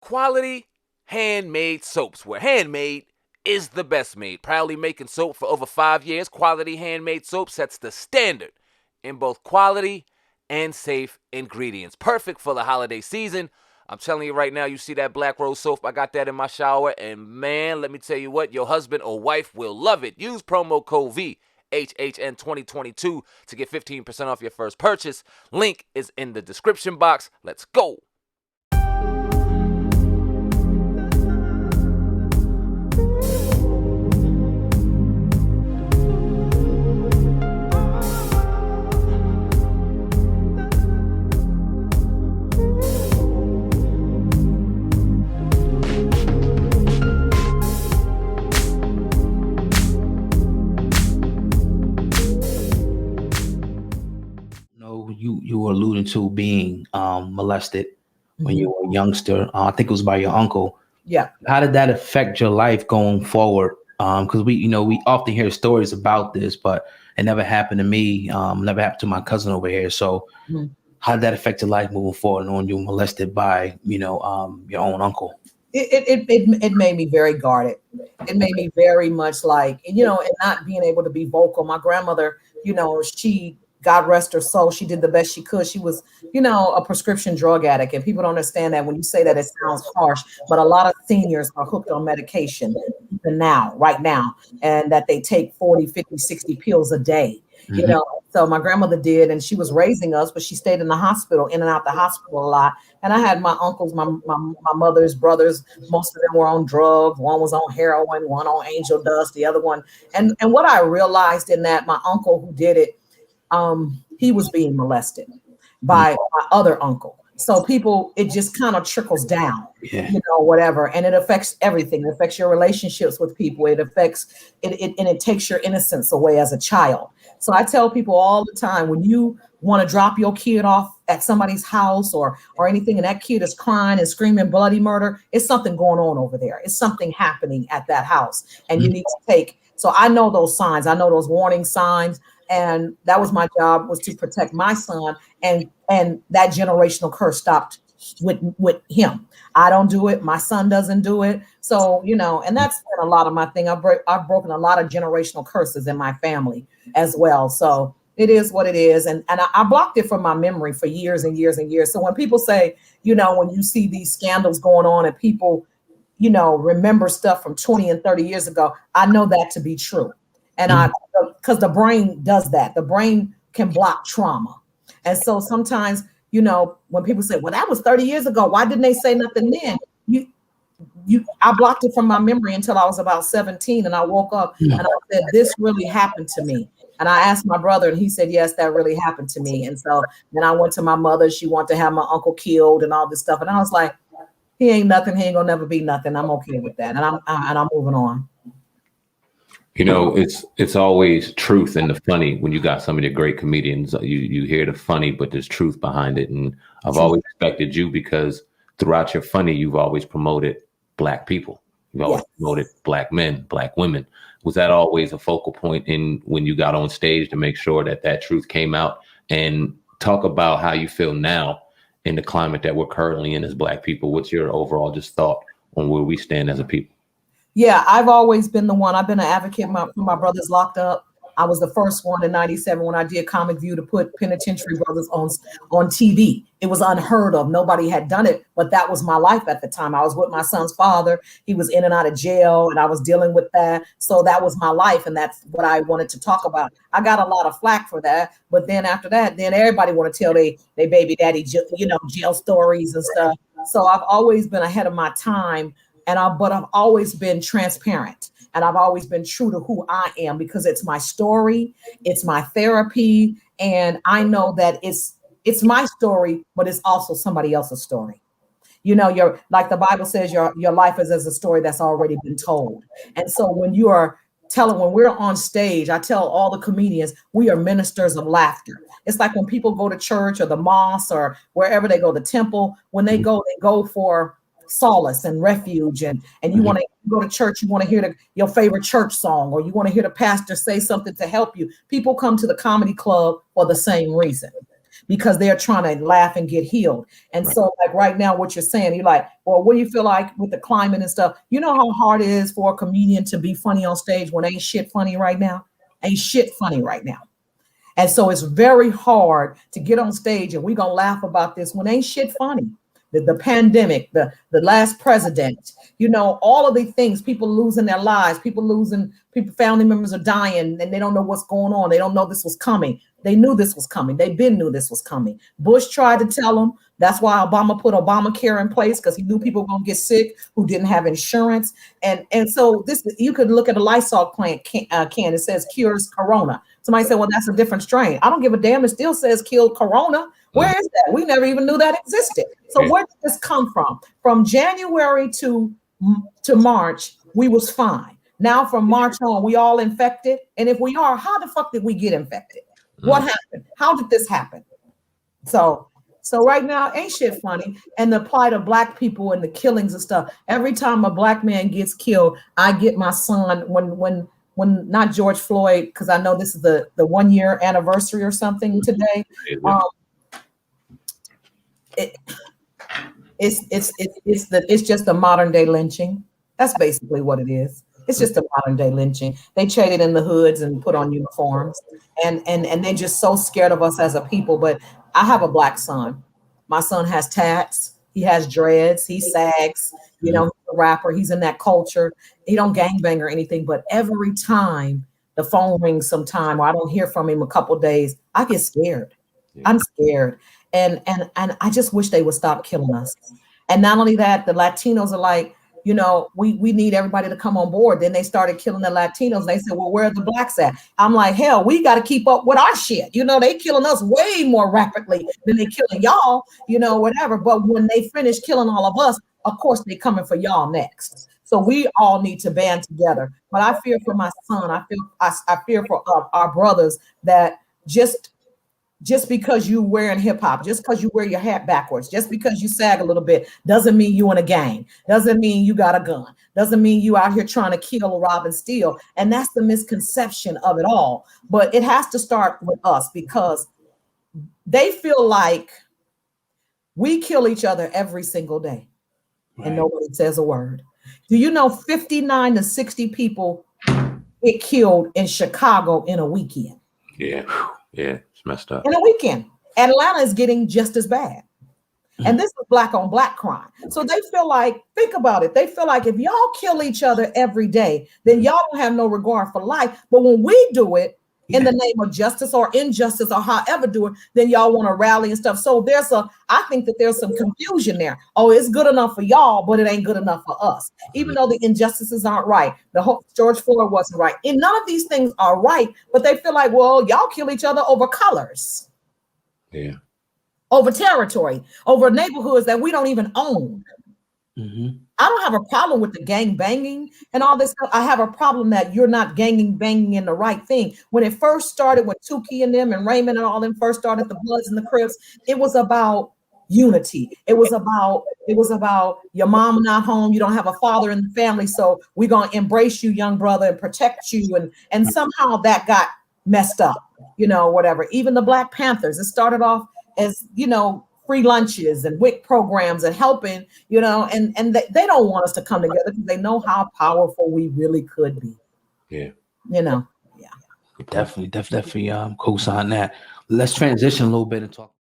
quality handmade soaps, where handmade is the best made. Proudly making soap for over 5 years, Quality Handmade Soap sets the standard in both quality and safe ingredients. Perfect for the holiday season. I'm telling you right now, you see that Black Rose soap, I got that in my shower, and man, let me tell you what, your husband or wife will love it. Use promo code VHHN2022 to get 15% off your first purchase. Link is in the description box. Let's go. You were alluding to being molested when you were a youngster. I think it was by your uncle. Yeah. How did that affect your life going forward? Because we often hear stories about this, but it never happened to me. Never happened to my cousin over here. So how did that affect your life moving forward, knowing you were molested by your own uncle? It made me very guarded. It made me very much like, and not being able to be vocal. My grandmother, she, God rest her soul, she did the best she could. She was, a prescription drug addict. And people don't understand that when you say that, it sounds harsh, but a lot of seniors are hooked on medication even now, right now, and that they take 40, 50, 60 pills a day. So my grandmother did, and she was raising us, but she stayed in the hospital, in and out the hospital a lot. And I had my uncles, my mother's brothers, most of them were on drugs. One was on heroin, one on angel dust, the other one. And what I realized in that, my uncle who did it, he was being molested by my other uncle. So it just kind of trickles down, whatever. And it affects everything. It affects your relationships with people. It affects it, and it takes your innocence away as a child. So I tell people all the time, when you want to drop your kid off at somebody's house or anything, and that kid is crying and screaming bloody murder, it's something going on over there. It's something happening at that house. And you need to take, so I know those signs. I know those warning signs. And that was my job, was to protect my son. And that generational curse stopped with him. I don't do it. My son doesn't do it. So, and that's been a lot of my thing. I've broken a lot of generational curses in my family as well. So it is what it is. And I blocked it from my memory for years and years and years. So when people say, when you see these scandals going on and people, remember stuff from 20 and 30 years ago, I know that to be true. And because the brain does that. The brain can block trauma. And so sometimes, when people say, well, that was 30 years ago, why didn't they say nothing then? I blocked it from my memory until I was about 17. And I woke up and I said, this really happened to me. And I asked my brother, and he said, yes, that really happened to me. And so then I went to my mother. She wanted to have my uncle killed and all this stuff. And I was like, he ain't nothing. He ain't gonna never be nothing. I'm okay with that. And I'm moving on. It's always truth in the funny. When you got some of the great comedians, you hear the funny, but there's truth behind it. And I've always respected you because throughout your funny, you've always promoted Black people. You've always promoted Black men, Black women. Was that always a focal point in when you got on stage to make sure that truth came out? And talk about how you feel now in the climate that we're currently in as Black people. What's your overall just thought on where we stand as a people? Yeah, I've always been the one. I've been an advocate for my brothers locked up. I was the first one in 97 when I did Comic View to put penitentiary brothers on TV. It was unheard of. Nobody had done it, but that was my life at the time. I was with my son's father. He was in and out of jail, and I was dealing with that. So that was my life, and that's what I wanted to talk about. I got a lot of flack for that, but then after that, then everybody want to tell they baby daddy, jail stories and stuff. So I've always been ahead of my time. But I've always been transparent, and I've always been true to who I am because it's my story, it's my therapy, and I know that it's my story, but it's also somebody else's story. You're like the Bible says, your life is as a story that's already been told. And so when we're on stage, I tell all the comedians, we are ministers of laughter. It's like when people go to church or the mosque or wherever they go, the temple, when they go for solace and refuge, and you want to go to church, you want to hear your favorite church song, or you want to hear the pastor say something to help you. People come to the comedy club for the same reason. because they're trying to laugh and get healed. And so like right now, what you're saying, you're like, well, what do you feel like with the climate and stuff? You know how hard it is for a comedian to be funny on stage when ain't shit funny right now? Ain't shit funny right now. And so it's very hard to get on stage and we're going to laugh about this when ain't shit funny. The pandemic, the last president, you know, all of these things, people losing their lives, people, family members are dying and they don't know what's going on. They don't know this was coming. They knew this was coming. They knew this was coming. Bush tried to tell them. That's why Obama put Obamacare in place, because he knew people were going to get sick who didn't have insurance. And so this, you could look at a Lysol can that says cures corona. Somebody said, well, that's a different strain. I don't give a damn. It still says killed corona. Where is that? We never even knew that existed. So where did this come from? From January to March, we was fine. Now from March on, we all infected. And if we are, how the fuck did we get infected? What happened? How did this happen? So right now, ain't shit funny. And the plight of Black people and the killings and stuff. Every time a Black man gets killed, I get my son when not George Floyd, because I know this is the 1 year anniversary or something today. It's just a modern day lynching. That's basically what it is. It's just a modern day lynching. They traded in the hoods and put on uniforms, and they're just so scared of us as a people. But I have a Black son. My son has tats. He has dreads. He sags. You know, he's a rapper. He's in that culture. He don't gangbang or anything. But every time the phone rings sometime or I don't hear from him a couple days, I get scared. Yeah. I'm scared. And I just wish they would stop killing us. And not only that, the Latinos are like, you know, we need everybody to come on board. Then they started killing the Latinos. They said, well, where are the Blacks at? I'm like, hell, we got to keep up with our shit. You know, they killing us way more rapidly than they killing y'all, you know, whatever. But when they finish killing all of us, of course, they coming for y'all next. So we all need to band together. But I fear for my son. I fear for our brothers that just because you wearing hip hop, just because you wear your hat backwards, just because you sag a little bit, doesn't mean you in a gang, doesn't mean you got a gun, doesn't mean you out here trying to kill, rob, and steal. And that's the misconception of it all. But it has to start with us, because they feel like we kill each other every single day, and nobody says a word. Do you know 59 to 60 people get killed in Chicago in a weekend? Yeah. It's messed up. In a weekend. Atlanta is getting just as bad. And this is Black on Black crime. So they feel like, think about it. They feel like if y'all kill each other every day, then y'all don't have no regard for life. But when we do it in the name of justice or injustice or however do it, then y'all want to rally and stuff. So I think that there's some confusion there. Oh, it's good enough for y'all, but it ain't good enough for us. Even though the injustices aren't right. The whole George Floyd wasn't right. And none of these things are right, but they feel like, well, y'all kill each other over colors. Yeah. Over territory, over neighborhoods that we don't even own. Mm-hmm. I don't have a problem with the gang banging and all this stuff. I have a problem that you're not banging in the right thing. When it first started with Tukey and them and Raymond and all them first started, the Bloods and the Crips, it was about unity. It was about your mom not home. You don't have a father in the family. So we're going to embrace you, young brother, and protect you. And somehow that got messed up, you know, whatever. Even the Black Panthers, it started off as, you know, free lunches and WIC programs and helping, you know, and they don't want us to come together because they know how powerful we really could be. Yeah. You know, yeah. Definitely co-sign that. Let's transition a little bit and talk